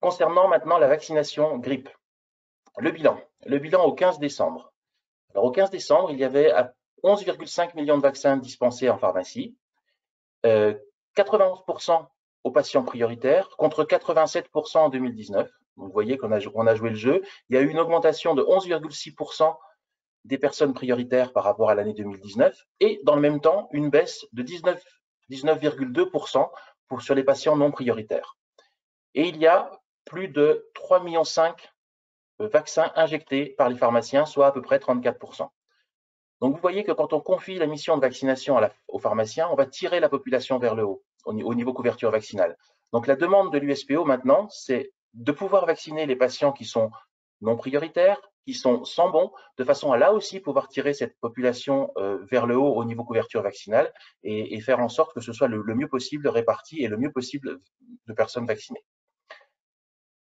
Concernant maintenant la vaccination grippe, le bilan au 15 décembre. Alors au 15 décembre, il y avait 11,5 millions de vaccins dispensés en pharmacie, 91% aux patients prioritaires contre 87% en 2019. Donc vous voyez qu'on a joué le jeu. Il y a eu une augmentation de 11,6% des personnes prioritaires par rapport à l'année 2019 et dans le même temps une baisse de 19,2% sur les patients non prioritaires. Et il y a plus de 3,5 millions de vaccins injectés par les pharmaciens, soit à peu près 34%. Donc vous voyez que quand on confie la mission de vaccination aux pharmaciens, on va tirer la population vers le haut au niveau couverture vaccinale. Donc la demande de l'USPO maintenant, c'est de pouvoir vacciner les patients qui sont non prioritaires, qui sont sans bon, de façon à là aussi pouvoir tirer cette population vers le haut au niveau couverture vaccinale et faire en sorte que ce soit le mieux possible réparti et le mieux possible de personnes vaccinées.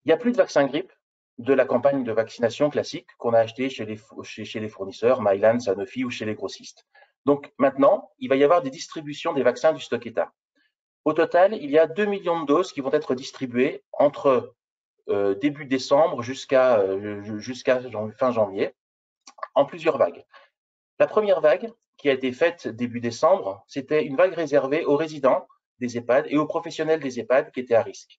Il n'y a plus de vaccin grippe de la campagne de vaccination classique qu'on a acheté chez les fournisseurs, Mylan, Sanofi ou chez les grossistes. Donc maintenant, il va y avoir des distributions des vaccins du stock État. Au total, il y a 2 millions de doses qui vont être distribuées entre début décembre jusqu'à fin janvier, en plusieurs vagues. La première vague, qui a été faite début décembre, c'était une vague réservée aux résidents des EHPAD et aux professionnels des EHPAD qui étaient à risque.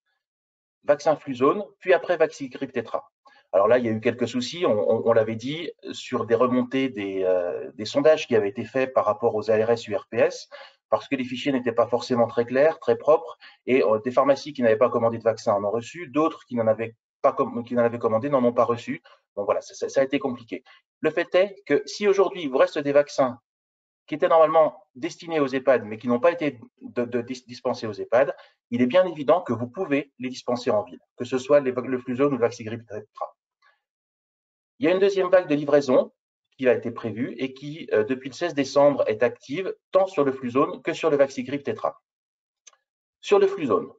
Vaccin Fluzone, puis après vaccin grippe tétra. Alors là, il y a eu quelques soucis, on l'avait dit, sur des remontées des sondages qui avaient été faits par rapport aux ARS URPS, parce que les fichiers n'étaient pas forcément très clairs, très propres, et des pharmacies qui n'avaient pas commandé de vaccin en ont reçu, d'autres qui n'en avaient commandé n'en ont pas reçu. Donc voilà, ça a été compliqué. Le fait est que si aujourd'hui il vous reste des vaccins qui étaient normalement destinés aux EHPAD, mais qui n'ont pas été dispensés aux EHPAD, il est bien évident que vous pouvez les dispenser en ville, que ce soit le Fluzone ou le Vaxigrippe tétra. Il y a une deuxième vague de livraison qui a été prévue et qui, depuis le 16 décembre, est active tant sur le Fluzone que sur le Vaxigrippe tétra. Sur le Fluzone.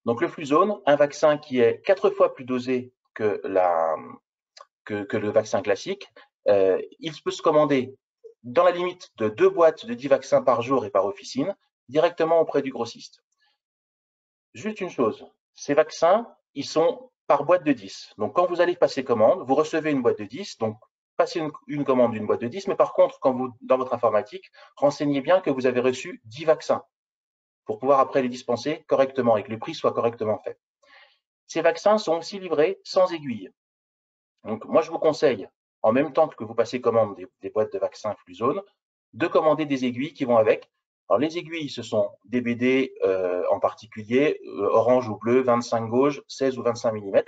Donc le Fluzone, un vaccin qui est 4 fois plus dosé que le vaccin classique, il peut se commander dans la limite de 2 boîtes de 10 vaccins par jour et par officine, directement auprès du grossiste. Juste une chose, ces vaccins, ils sont par boîte de 10. Donc quand vous allez passer commande, vous recevez une boîte de 10, donc passez une commande d'une boîte de 10, mais par contre, quand vous, dans votre informatique, renseignez bien que vous avez reçu 10 vaccins pour pouvoir après les dispenser correctement et que le prix soit correctement fait. Ces vaccins sont aussi livrés sans aiguille. Donc moi, je vous conseille, en même temps que vous passez commande des boîtes de vaccins Fluzone, de commander des aiguilles qui vont avec. Alors les aiguilles, ce sont des BD en particulier, orange ou bleu, 25 gauge, 16 ou 25 mm,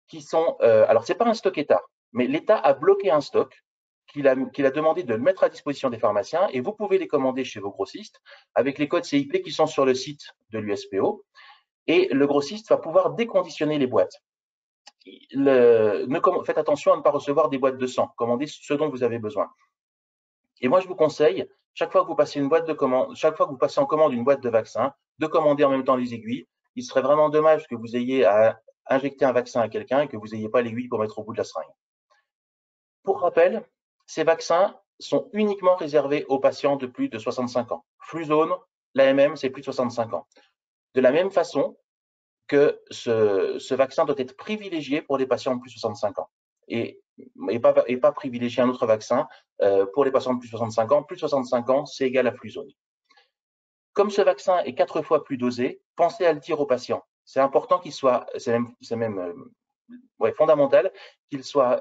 qui sont, alors c'est pas un stock État, mais l'État a bloqué un stock qu'il a demandé de le mettre à disposition des pharmaciens et vous pouvez les commander chez vos grossistes avec les codes CIP qui sont sur le site de l'USPO et le grossiste va pouvoir déconditionner les boîtes. Faites attention à ne pas recevoir des boîtes de sang, commandez ce dont vous avez besoin. Et moi, je vous conseille, chaque fois que vous passez chaque fois que vous passez en commande une boîte de vaccin, de commander en même temps les aiguilles. Il serait vraiment dommage que vous ayez à injecter un vaccin à quelqu'un et que vous n'ayez pas l'aiguille pour mettre au bout de la seringue. Pour rappel, ces vaccins sont uniquement réservés aux patients de plus de 65 ans. Fluzone, l'AMM, c'est plus de 65 ans. De la même façon que ce vaccin doit être privilégié pour les patients de plus de 65 ans et pas privilégier un autre vaccin pour les patients de plus de 65 ans. Plus de 65 ans, c'est égal à Fluzone. Comme ce vaccin est 4 fois plus dosé, pensez à le dire aux patients. C'est important qu'il soit, c'est même fondamental qu'il soit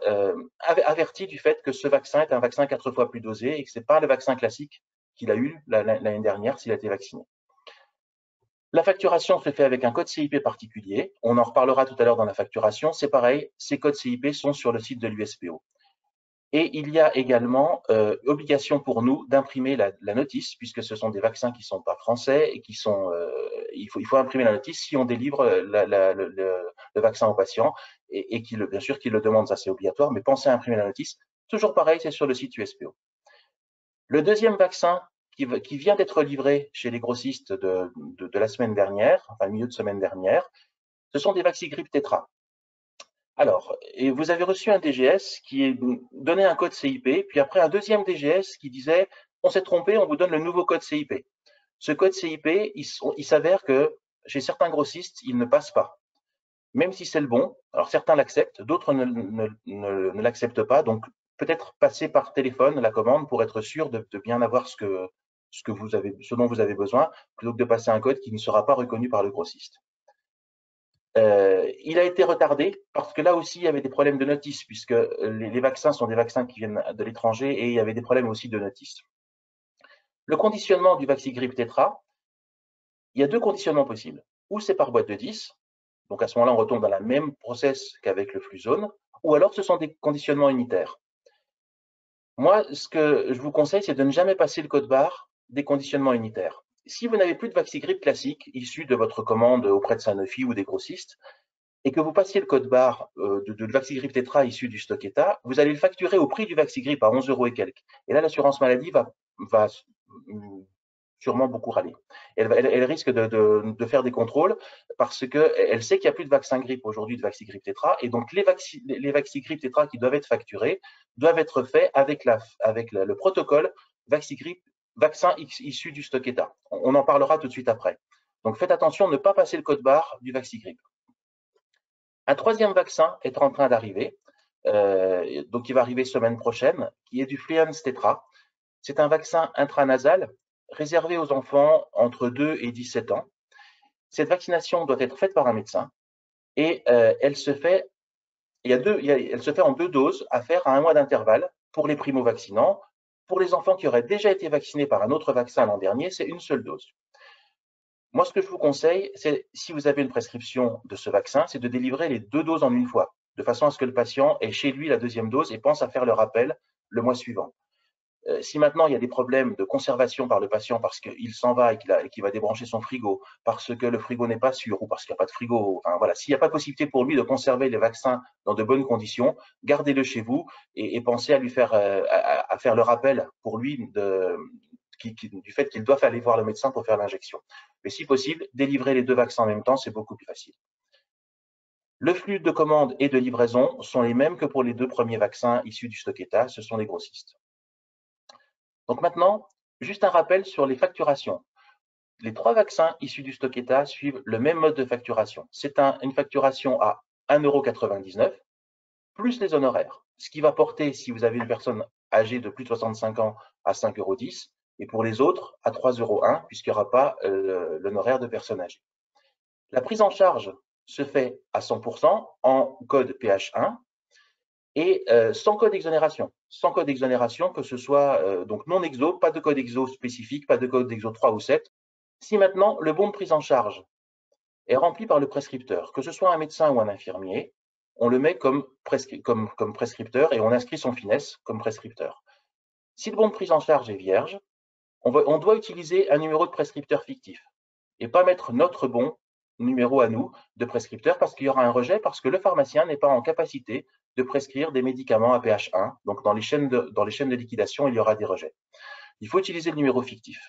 averti du fait que ce vaccin est un vaccin 4 fois plus dosé et que ce n'est pas le vaccin classique qu'il a eu l'année dernière s'il a été vacciné. La facturation se fait avec un code CIP particulier. On en reparlera tout à l'heure dans la facturation. C'est pareil, ces codes CIP sont sur le site de l'USPO. Et il y a également obligation pour nous d'imprimer la notice, puisque ce sont des vaccins qui ne sont pas français et qui sont. Il faut imprimer la notice si on délivre le vaccin au patient et bien sûr qu'il le demande, ça c'est obligatoire, mais pensez à imprimer la notice. Toujours pareil, c'est sur le site USPO. Le deuxième vaccin qui vient d'être livré chez les grossistes de la semaine dernière, enfin milieu de semaine dernière, ce sont des Vaxigrippe tétra. Alors, et vous avez reçu un DGS qui donnait un code CIP, puis après un deuxième DGS qui disait « on s'est trompé, on vous donne le nouveau code CIP ». Ce code CIP, il s'avère que chez certains grossistes, il ne passe pas. même si c'est le bon. Alors certains l'acceptent, d'autres ne l'acceptent pas. Donc peut-être passer par téléphone la commande pour être sûr de bien avoir ce dont vous avez besoin, plutôt que de passer un code qui ne sera pas reconnu par le grossiste. Il a été retardé parce que là aussi il y avait des problèmes de notice, puisque les vaccins sont des vaccins qui viennent de l'étranger et il y avait des problèmes aussi de notice. Le conditionnement du Vaxigrippe Tetra, il y a deux conditionnements possibles. Ou c'est par boîte de 10, donc à ce moment-là on retombe dans la même process qu'avec le Fluzone, ou alors ce sont des conditionnements unitaires. Moi, ce que je vous conseille, c'est de ne jamais passer le code barre des conditionnements unitaires. Si vous n'avez plus de Vaxigrippe classique issu de votre commande auprès de Sanofi ou des grossistes, et que vous passiez le code barre de Vaxigrippe Tetra issu du stock ETA, vous allez le facturer au prix du Vaxigrippe à 11 € et quelques. Et là, l'assurance maladie va sûrement beaucoup râler. Elle risque de faire des contrôles parce qu'elle sait qu'il n'y a plus de vaccin grippe aujourd'hui de Vaxigrippe Tetra, et donc les Vaxigrippe Tetra qui doivent être facturés doivent être faits avec le protocole Vaxigrippe vaccin issu du stock ETA. On en parlera tout de suite après. Donc faites attention à ne pas passer le code barre du Vaxigrippe. Un troisième vaccin est en train d'arriver, donc il va arriver semaine prochaine, qui est du Fluence Tetra. C'est un vaccin intranasal réservé aux enfants entre 2 et 17 ans. Cette vaccination doit être faite par un médecin et elle se fait en 2 doses à faire à 1 mois d'intervalle pour les primo-vaccinants. Pour les enfants qui auraient déjà été vaccinés par un autre vaccin l'an dernier, c'est une seule dose. Moi, ce que je vous conseille, c'est, si vous avez une prescription de ce vaccin, c'est de délivrer les 2 doses en une fois, de façon à ce que le patient ait chez lui la deuxième dose et pense à faire le rappel le mois suivant. Si maintenant il y a des problèmes de conservation par le patient parce qu'il s'en va et qu'il va débrancher son frigo, parce que le frigo n'est pas sûr ou parce qu'il n'y a pas de frigo, enfin voilà, s'il n'y a pas de possibilité pour lui de conserver les vaccins dans de bonnes conditions, gardez-le chez vous et pensez à lui faire à faire le rappel pour lui du fait qu'il doit aller voir le médecin pour faire l'injection. Mais si possible, délivrer les 2 vaccins en même temps, c'est beaucoup plus facile. Le flux de commande et de livraison sont les mêmes que pour les 2 premiers vaccins issus du stock ETA, ce sont les grossistes. Donc maintenant, juste un rappel sur les facturations. Les 3 vaccins issus du stock ETA suivent le même mode de facturation. C'est une facturation à 1,99 € plus les honoraires, ce qui va porter, si vous avez une personne âgée de plus de 65 ans, à 5,10 € et pour les autres à 3,01 € puisqu'il n'y aura pas l'honoraire de personne âgée. La prise en charge se fait à 100% en code PH1 et sans code d'exonération. Sans code d'exonération, que ce soit donc non exo, pas de code exo spécifique, pas de code exo 3 ou 7. Si maintenant le bon de prise en charge est rempli par le prescripteur, que ce soit un médecin ou un infirmier, on le met comme prescripteur et on inscrit son finesse comme prescripteur. Si le bon de prise en charge est vierge, on doit utiliser un numéro de prescripteur fictif et pas mettre notre bon numéro à nous de prescripteur parce qu'il y aura un rejet, parce que le pharmacien n'est pas en capacité de prescrire des médicaments à PH1. Donc, dans les chaînes de liquidation, il y aura des rejets. Il faut utiliser le numéro fictif.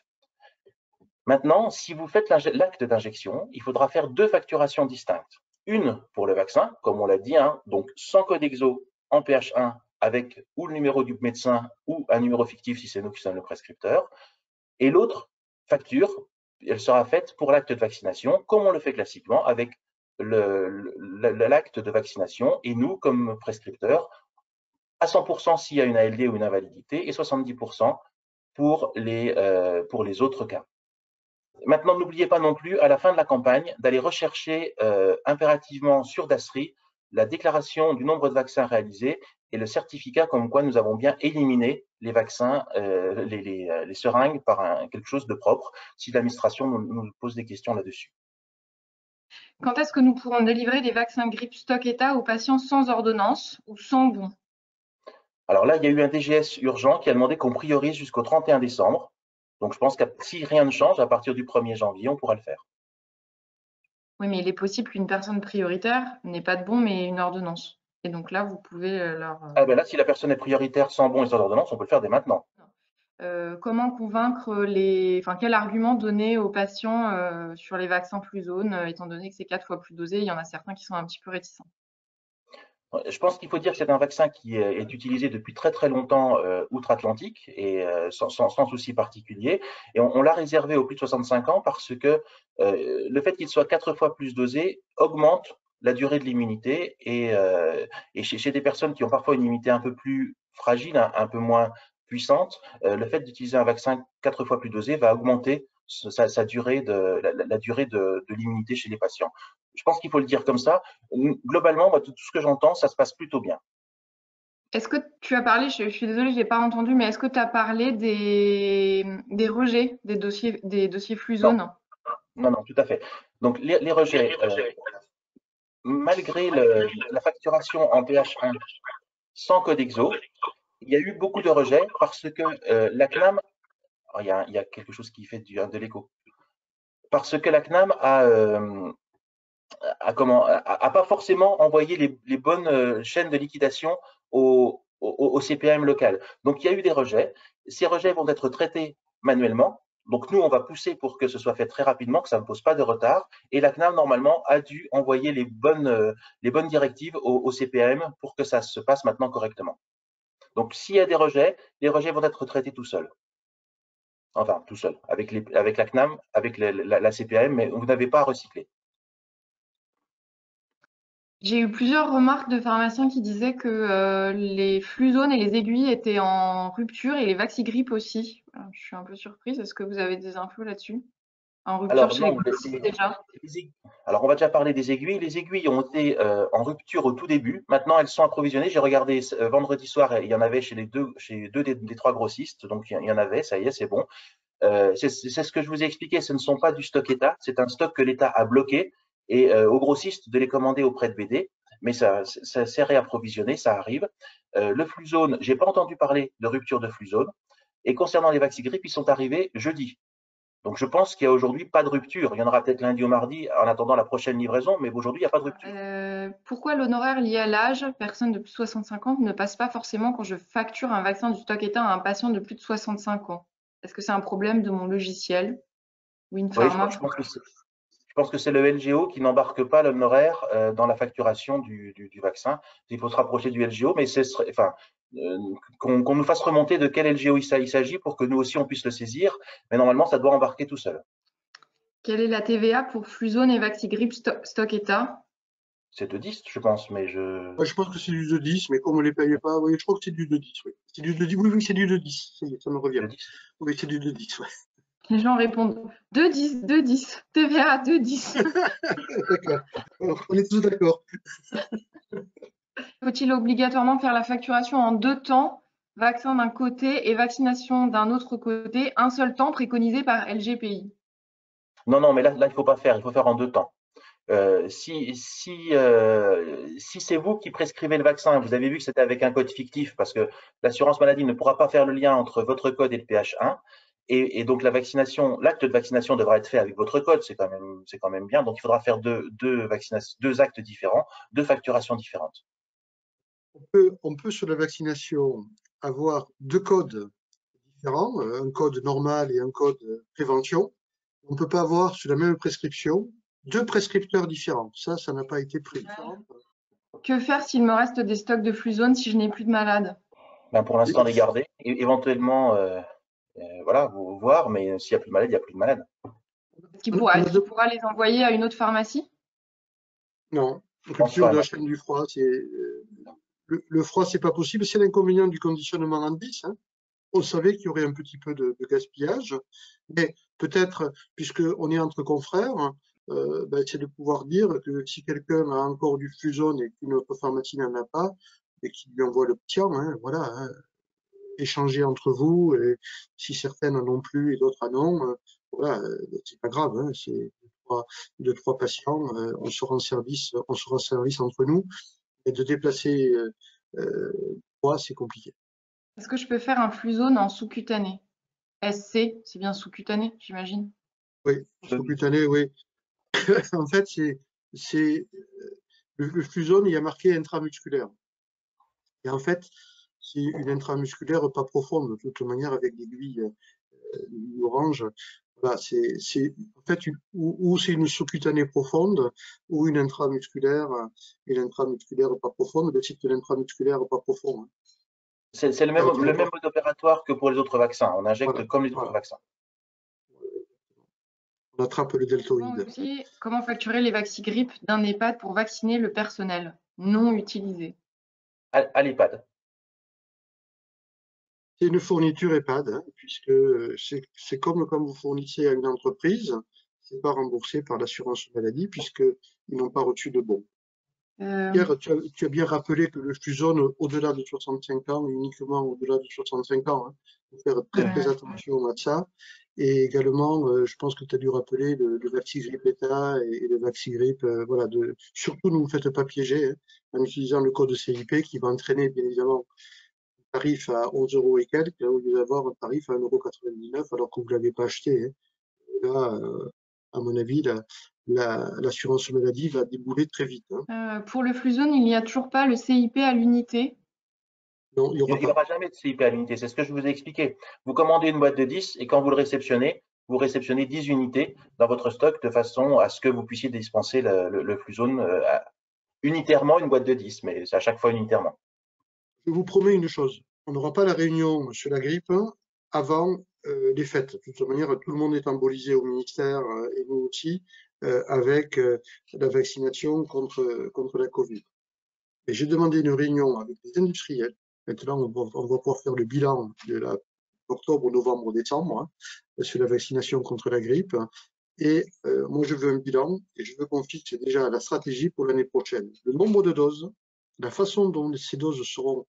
Maintenant, si vous faites l'acte d'injection, il faudra faire 2 facturations distinctes. Une pour le vaccin, comme on l'a dit, donc sans code exo en PH1 avec ou le numéro du médecin ou un numéro fictif si c'est nous qui sommes le prescripteur. Et l'autre facture, elle sera faite pour l'acte de vaccination, comme on le fait classiquement avec l'acte de vaccination et nous, comme prescripteurs, à 100% s'il y a une ALD ou une invalidité et 70% pour les autres cas. Maintenant, n'oubliez pas non plus, à la fin de la campagne, d'aller rechercher impérativement sur Dasri la déclaration du nombre de vaccins réalisés et le certificat comme quoi nous avons bien éliminé les vaccins, les seringues par quelque chose de propre, si l'administration nous pose des questions là-dessus. Quand est-ce que nous pourrons délivrer des vaccins grippe stock ETA aux patients sans ordonnance ou sans bon? Alors là, il y a eu un DGS urgent qui a demandé qu'on priorise jusqu'au 31 décembre. Donc je pense que si rien ne change, à partir du 1er janvier, on pourra le faire. Oui, mais il est possible qu'une personne prioritaire n'ait pas de bon, mais une ordonnance. Et donc là, vous pouvez leur… Ah ben là, si la personne est prioritaire sans bon et sans ordonnance, on peut le faire dès maintenant. Comment convaincre quel argument donner aux patients sur les vaccins Fluzone, étant donné que c'est 4 fois plus dosé, il y en a certains qui sont un petit peu réticents. Je pense qu'il faut dire que c'est un vaccin qui est utilisé depuis très très longtemps outre-Atlantique et sans souci particulier. Et on l'a réservé aux plus de 65 ans parce que le fait qu'il soit 4 fois plus dosé augmente la durée de l'immunité et chez des personnes qui ont parfois une immunité un peu plus fragile, un peu moins puissante, le fait d'utiliser un vaccin 4 fois plus dosé va augmenter sa durée la durée de l'immunité chez les patients. Je pense qu'il faut le dire comme ça. Globalement, moi, tout ce que j'entends, ça se passe plutôt bien. Est-ce que tu as parlé, je suis désolée, je n'ai pas entendu, mais est-ce que tu as parlé des rejets des dossiers Non, Fluzone? non, non, tout à fait. Donc, les rejets, malgré la facturation en PH1 sans code EXO, il y a eu beaucoup de rejets parce que la CNAM, oh, il y a quelque chose qui fait de l'écho, parce que la CNAM a pas forcément envoyé les bonnes chaînes de liquidation au CPAM local. Donc il y a eu des rejets. Ces rejets vont être traités manuellement. Donc nous, on va pousser pour que ce soit fait très rapidement, que ça ne pose pas de retard. Et la CNAM, normalement, a dû envoyer les bonnes directives au CPAM pour que ça se passe maintenant correctement. Donc s'il y a des rejets, les rejets vont être traités tout seuls. Enfin, tout seul, avec la CNAM, avec la CPAM, mais vous n'avez pas à recycler. J'ai eu plusieurs remarques de pharmaciens qui disaient que les Fluzone et les aiguilles étaient en rupture et les Vaxigrippe aussi. Alors, je suis un peu surprise. Est-ce que vous avez des infos là-dessus? En rupture Alors chez les non, grossistes déjà? alors on va déjà parler des aiguilles. Les aiguilles ont été en rupture au tout début. Maintenant, elles sont approvisionnées. J'ai regardé vendredi soir, il y en avait chez deux des trois grossistes. Donc il y en avait, ça y est, c'est bon. C'est ce que je vous ai expliqué. Ce ne sont pas du stock État. C'est un stock que l'État a bloqué et aux grossistes de les commander auprès de BD. Mais ça s'est réapprovisionné, ça arrive. Le Fluzone, j'ai pas entendu parler de rupture de Fluzone. Et concernant les Vaxigrippe, ils sont arrivés jeudi. Donc je pense qu'il n'y a aujourd'hui pas de rupture. Il y en aura peut-être lundi ou mardi en attendant la prochaine livraison, mais aujourd'hui, il n'y a pas de rupture. Pourquoi l'honoraire lié à l'âge, personne de plus de 65 ans, ne passe pas forcément quand je facture un vaccin du stock État à un patient de plus de 65 ans? Est-ce que c'est un problème de mon logiciel? Oui, Winpharma. je pense que c'est le LGO qui n'embarque pas l'honoraire dans la facturation du vaccin. Il faut se rapprocher du LGO, mais enfin, euh, qu'on nous fasse remonter de quel LGO il s'agit pour que nous aussi on puisse le saisir. Mais normalement, ça doit embarquer tout seul. Quelle est la TVA pour Fluzone et Vaxigrippe stock État? C'est de 10, je pense, mais je. Ouais, je pense que c'est du 2,10, mais comme on ne les payait pas, oui, je crois que c'est du 2,10, oui. C'est du 2,10, oui, oui, c'est du 2,10, ça me revient. De 10. Oui, c'est du 2,10, ouais. Les gens répondent 2,10, 2,10, TVA 2,10. D'accord. On est tous d'accord. Faut-il obligatoirement faire la facturation en deux temps, vaccin d'un côté et vaccination d'un autre côté, un seul temps préconisé par LGPI? Non, non, mais là, il ne faut pas faire. Il faut faire en deux temps. Si c'est vous qui prescrivez le vaccin, vous avez vu que c'était avec un code fictif parce que l'assurance maladie ne pourra pas faire le lien entre votre code et le PH1. Et donc la vaccination, l'acte de vaccination devra être fait avec votre code, c'est quand même bien. Donc il faudra faire deux actes différents, deux facturations différentes. On peut sur la vaccination avoir deux codes différents, un code normal et un code prévention. On ne peut pas avoir sur la même prescription deux prescripteurs différents. Ça n'a pas été pris. Que faire s'il me reste des stocks de Fluzone si je n'ai plus de malades? Ben, pour l'instant, les garder, et éventuellement, voilà, vous voir, mais s'il n'y a plus de malade, il n'y a plus de malade. Est-ce qu'il pourra les envoyer à une autre pharmacie? Non, Je pense rupture pas, de non. la chaîne du froid, le froid, c'est pas possible. C'est l'inconvénient du conditionnement en 10. Hein. On savait qu'il y aurait un petit peu de gaspillage, mais peut-être, puisqu'on est entre confrères, c'est de pouvoir dire que si quelqu'un a encore du Fluzone et qu'une autre pharmacie n'en a pas, et qu'il lui envoie le tien, hein, voilà, hein, échanger entre vous, et si certaines en ont plus et d'autres en ont, voilà, c'est pas grave, hein, c'est deux, trois patients, on sera en service entre nous, et de déplacer c'est compliqué. Est-ce que je peux faire un Fluzone en sous-cutané? SC, c'est bien sous-cutané, j'imagine. Oui, sous-cutané, oui. En fait, c'est le Fluzone, il y a marqué intramusculaire. Et en fait, c'est une intramusculaire pas profonde, de toute manière, avec l'aiguille orange. Voilà, en fait ou c'est une sous-cutanée profonde ou une intramusculaire, et l'intramusculaire pas profonde, le type de l'intramusculaire pas profond. Hein. C'est le même mode opératoire que pour les autres vaccins. On injecte Voilà, comme les autres voilà. vaccins. on attrape le deltoïde. Aussi, comment facturer les vaccigrippes d'un EHPAD pour vacciner le personnel non utilisé? À l'EHPAD. C'est une fourniture EHPAD, hein, puisque c'est comme quand vous fournissez à une entreprise, c'est pas remboursé par l'assurance maladie puisqu'ils n'ont pas reçu de bon. Pierre, tu as bien rappelé que le Fluzone, au-delà de 65 ans, uniquement au-delà de 65 ans, hein, faut faire très attention à ça. Et également, je pense que tu as dû rappeler le Vaxigrippe État et le Vaxigrippe, voilà, surtout ne vous faites pas piéger, hein, en utilisant le code CIP qui va entraîner bien évidemment un tarif à 11 € et quelques, au lieu d'avoir un tarif à 1,99 € alors que vous ne l'avez pas acheté, hein. Là, à mon avis, l'assurance maladie va débouler très vite, hein. Pour le Fluzone, il n'y a toujours pas le CIP à l'unité. Non, il n'y Il aura n'y pas. aura jamais de CIP à l'unité, c'est ce que je vous ai expliqué. Vous commandez une boîte de 10 et quand vous le réceptionnez, vous réceptionnez 10 unités dans votre stock de façon à ce que vous puissiez dispenser le Fluzone unitairement une boîte de 10, mais c'est à chaque fois unitairement. Je vous promets une chose, on n'aura pas la réunion sur la grippe avant les fêtes. De toute manière, tout le monde est embolisé au ministère et nous aussi avec la vaccination contre la Covid. Et j'ai demandé une réunion avec les industriels. Maintenant, on va pouvoir faire le bilan de octobre, novembre, décembre sur la vaccination contre la grippe. Et moi, je veux un bilan et je veux qu'on fixe déjà la stratégie pour l'année prochaine. Le nombre de doses, la façon dont ces doses seront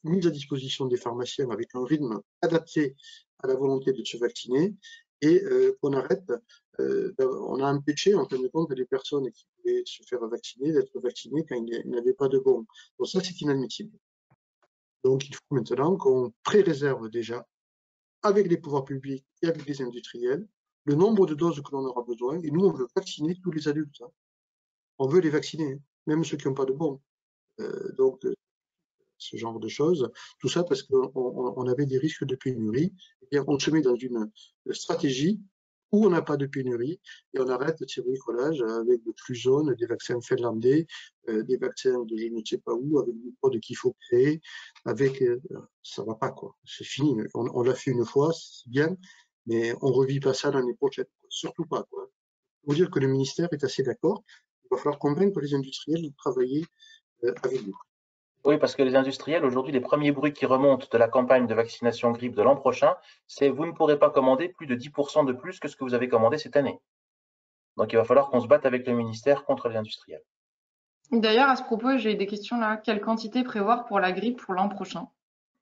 mises à disposition des pharmaciens avec un rythme adapté à la volonté de se vacciner et qu'on arrête. On a empêché, en fin de compte, les personnes qui pouvaient se faire vacciner d'être vaccinées quand ils n'avaient pas de bon. Donc ça, c'est inadmissible. Donc il faut maintenant qu'on pré-réserve déjà avec les pouvoirs publics et avec les industriels le nombre de doses que l'on aura besoin. Et nous, on veut vacciner tous les adultes, hein. On veut les vacciner, hein, même ceux qui n'ont pas de bon. Donc, ce genre de choses. Tout ça parce qu'on avait des risques de pénurie. Et bien, on se met dans une stratégie où on n'a pas de pénurie et on arrête ces bricolages avec le Fluzone, des vaccins finlandais, des vaccins de je ne sais pas où, avec des codes qu'il faut créer, avec ça va pas quoi. C'est fini. On l'a fait une fois, c'est bien, mais on revit pas ça l'année prochaine. Surtout pas quoi. Il faut dire que le ministère est assez d'accord. Il va falloir convaincre les industriels de travailler avec nous. Oui, parce que les industriels, aujourd'hui, les premiers bruits qui remontent de la campagne de vaccination grippe de l'an prochain, c'est vous ne pourrez pas commander plus de 10% de plus que ce que vous avez commandé cette année. Donc il va falloir qu'on se batte avec le ministère contre les industriels. D'ailleurs, à ce propos, j'ai des questions là. Quelle quantité prévoir pour la grippe pour l'an prochain?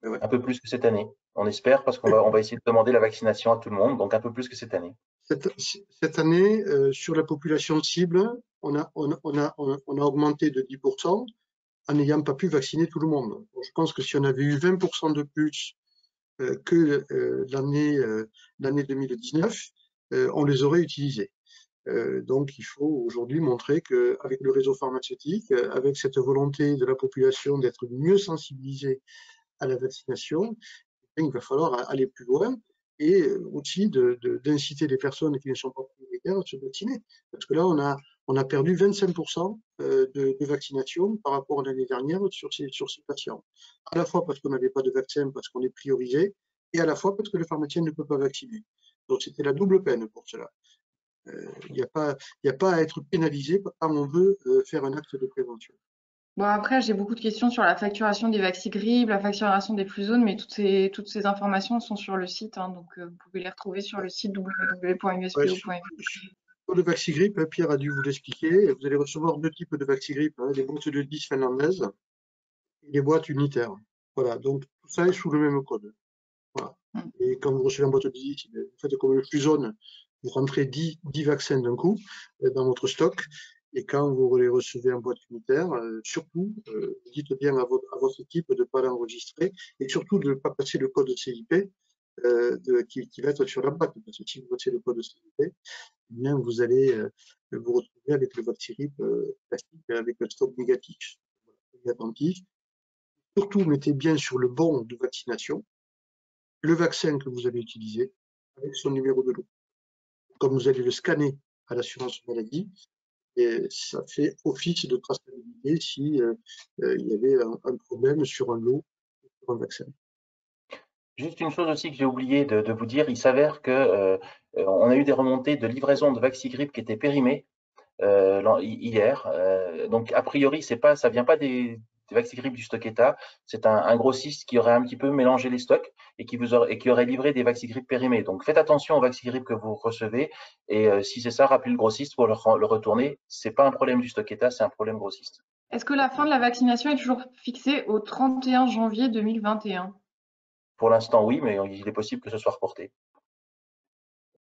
Un peu plus que cette année. On espère parce qu'on va essayer de demander la vaccination à tout le monde, donc un peu plus que cette année. Cette année, sur la population cible, on a augmenté de 10% en n'ayant pas pu vacciner tout le monde. Je pense que si on avait eu 20% de plus que l'année 2019, on les aurait utilisés. Donc il faut aujourd'hui montrer qu'avec le réseau pharmaceutique, avec cette volonté de la population d'être mieux sensibilisée à la vaccination, il va falloir aller plus loin et aussi d'inciter les personnes qui ne sont pas prioritaires à se vacciner. Parce que là, on a perdu 25% de vaccination par rapport à l'année dernière sur ces patients. À la fois parce qu'on n'avait pas de vaccin, parce qu'on est priorisé, et à la fois parce que le pharmacien ne peut pas vacciner. Donc c'était la double peine pour cela. Il n'y a pas à être pénalisé quand on veut faire un acte de prévention. Bon, après, j'ai beaucoup de questions sur la facturation des vaccigrippes, la facturation des Fluzones, mais toutes ces informations sont sur le site, hein, donc vous pouvez les retrouver sur le site Ouais, www.uspo.fr. sur le Vaxigrippe, Pierre a dû vous l'expliquer, vous allez recevoir deux types de Vaxigrippe, hein, les boîtes de 10 finlandaises et les boîtes unitaires. Voilà, donc tout ça est sous le même code. Voilà. Et quand vous recevez une boîte de 10, vous faites comme le Fluzone, vous rentrez 10 vaccins d'un coup dans votre stock. Et quand vous les recevez en boîte unitaire, surtout, dites bien à votre équipe de ne pas l'enregistrer et surtout de ne pas passer le code CIP qui va être sur la boîte. Parce que si vous passez le code CIP, eh bien, vous allez vous retrouver avec le Vaxirip plastique avec un stock négatif. Soyez attentif. Surtout, mettez bien sur le bon de vaccination le vaccin que vous allez utiliser avec son numéro de lot. Comme vous allez le scanner à l'assurance maladie, et ça fait office de traçabilité si il y avait un problème sur un lot, sur un vaccin. Juste une chose aussi que j'ai oublié de vous dire, il s'avère que on a eu des remontées de livraison de Vaxigrippe qui étaient périmées hier. Donc a priori, ça vient pas des Vaxigrippe du stock État, c'est un grossiste qui aurait un petit peu mélangé les stocks et qui aurait livré des Vaxigrippe périmés. Donc faites attention aux Vaxigrippe que vous recevez et si c'est ça, rappelez le grossiste pour le retourner. C'est pas un problème du stock État, c'est un problème grossiste. Est-ce que la fin de la vaccination est toujours fixée au 31 janvier 2021? Pour l'instant, oui, mais il est possible que ce soit reporté.